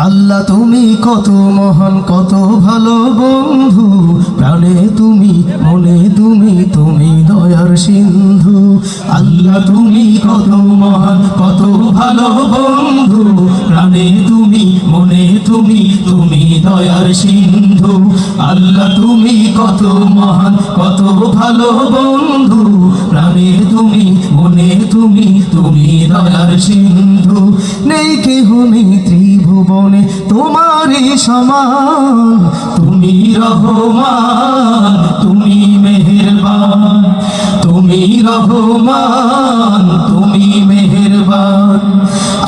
আল্লাহ তুমি কত মহান কত ভালো বন্ধু, প্রাণে তুমি মনে তুমি তুমি দয়ার সিন্ধু। আল্লাহ তুমি কত মহান কত ভালো বন্ধু, প্রাণে তুমি মনে তুমি তুমি দয়ার সিন্ধু। আল্লাহ তুমি কত মহান কত ভালো বন্ধু, প্রাণে তুমি মনে তুমি তুমি দয়ার সিন্ধু। নেই কেহ নেই ত্রিভুবনে তোমারই সমান, তুমি রহমান তুমি মেহেরবান, তুমি রহমান তুমি মেহেরবান।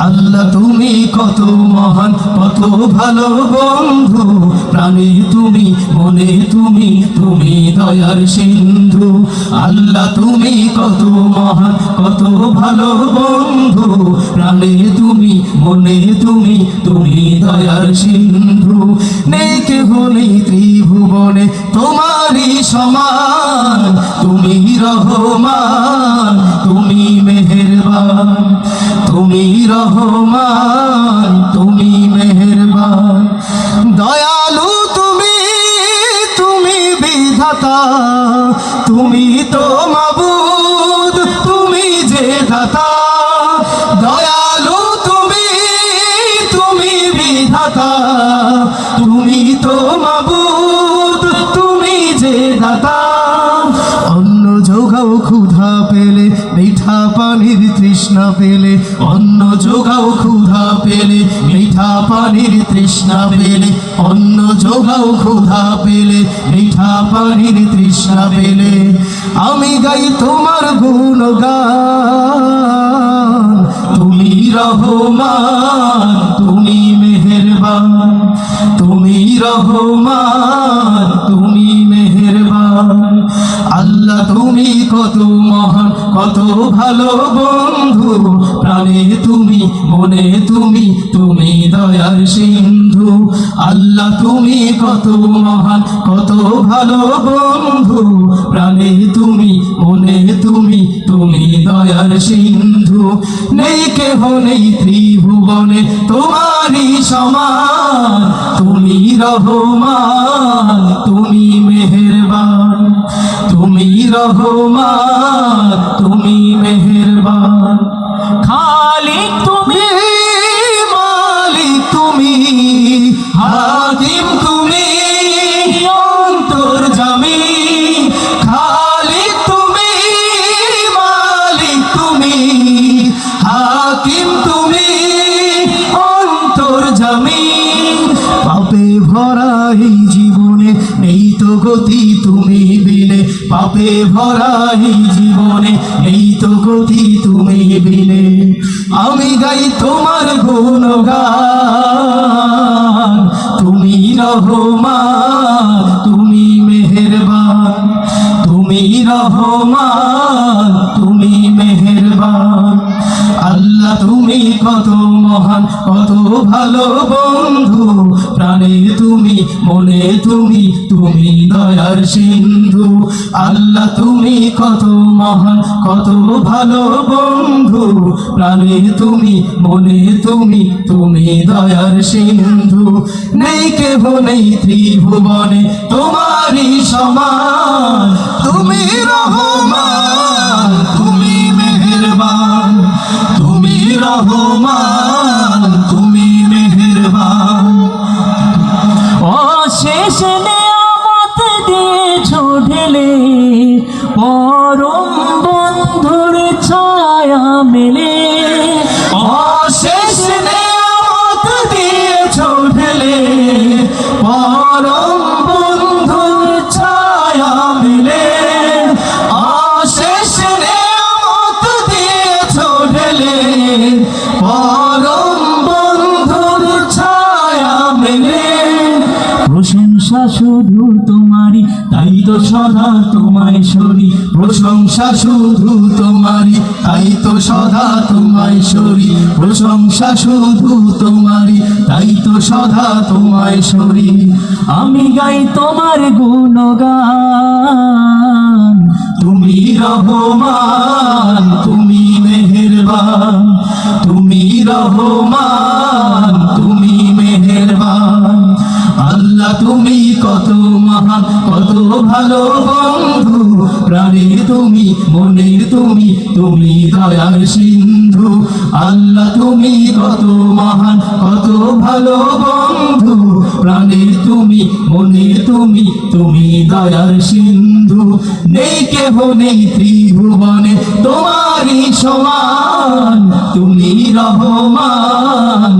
আল্লাহ তুমি কত মহান কত ভালো বন্ধু, প্রাণে তুমি মনে তুমি তুমি দয়ার সিন্ধু। আল্লাহ তুমি কত মহান কত ভালো বন্ধু, প্রাণে তুমি মনে তুমি তুমি দয়ার সিন্ধু। নেই কেহ নেই ত্রিভুবনে তোমারই সমান, তুমি রহমান তুমি মেহেরবান, তুমি রহমান তুমি মেহেরবান। দয়ালু তুমি তুমি বিধাতা, তুমি তো মাবুদ তুমি যে দাতা। দয়ালু তুমি তুমি বিধাতা, তুমি তো মাবুদ তুমি যে দাতা। অন্ন যোগাও ক্ষুধা পেলে, মিঠা পানির তৃষ্ণা পেলে, অন্ন যোগাও ক্ষুধা পেলে, মিঠা পানির তৃষ্ণা পেলে, অন্ন যোগাও ক্ষুধা পেলে, মিঠা পানির তৃষ্ণা পেলে। আমি গাই তোমার গুণগান, তুমি রহমান তুমি মেহেরবান, তুমি রহমান তুমি মেহেরবান। আল্লাহ তুমি কত মহান কত ভালো বন্ধু, প্রাণে তুমি মনে তুমি তুমি দয়ার সিন্ধু। আল্লাহ তুমি কত মহান কত ভালো বন্ধু, প্রাণে তুমি মনে তুমি তুমি দয়ার সিন্ধু। নেই কেহ নেই ত্রিভুবনে তোমারই সমান, তুমি রহমান তুমি মেহেরবান, তুমি রহমান তুমি মেহেরবান। খালিক তুমি মালিক তুমি হাকিম তুমি অন্তর্যামী। খালিক তুমি মালিক তুমি হাকিম তুমি অন্তর্যামী। পাপে ভরা এই জীবনে নেই তো গতি তুমি বিনে, পাপে ভরা এই জীবনে নেই তো গতি তুমি বিনে। আমি গাই তোমার গুণগান, তুমি রহমান তুমি মেহেরবান, তুমি রহমান তুমি মেহেরবান। আল্লাহ তুমি কত মহান কত ভালো বন্ধু, প্রাণে তুমি মনে তুমি তুমি দয়ার সিন্ধু। আল্লাহ তুমি কত মহান কত ভালো বন্ধু, প্রাণে তুমি মনে তুমি তুমি দয়ার সিন্ধু। নেই কেহ নেই ত্রিভুবনে তোমারই সমান, তুমি রহমান তুমি মেহেরবান, তুমি রহমান তুমি মেহেরবান। অশেষ নিয়ামত দিয়েছো ঢেলে, পরম বন্ধুর ছায়া মেলে। অশেষ নিয়ামত দিয়েছো ঢেলে, পরম বন্ধুর ছায়া মেলে। অশেষ নিয়ামত দিয়েছো ঢেলে, পরম বন্ধুর ছায়া মেলে। প্রশংসা শুধু তোমারই, তাই তো সদা তোমায় সরি। প্রশংসা শুধু তোমারই, তাই তো সদা তোমায় সরি। প্রশংসা শুধু তোমারই, তাই তো সদা তোমায় সরি। আমি গাই তোমার গুণগান, তুমি রহমান তুমি মেহেরবান, তুমি রহমান তুমি মেহেরবান। মহান কত ভালো বন্ধু প্রাণের তুমি মনের তুমি তুমি দয়ার সিন্ধু আল্লাহ তুমি কত মহান কত ভালো বন্ধু প্রাণের তুমি মনের তুমি তুমি দয়ার সিন্ধু নেই কেহ নেই ত্রিভুবনে তোমারই সমান তুমি রহমান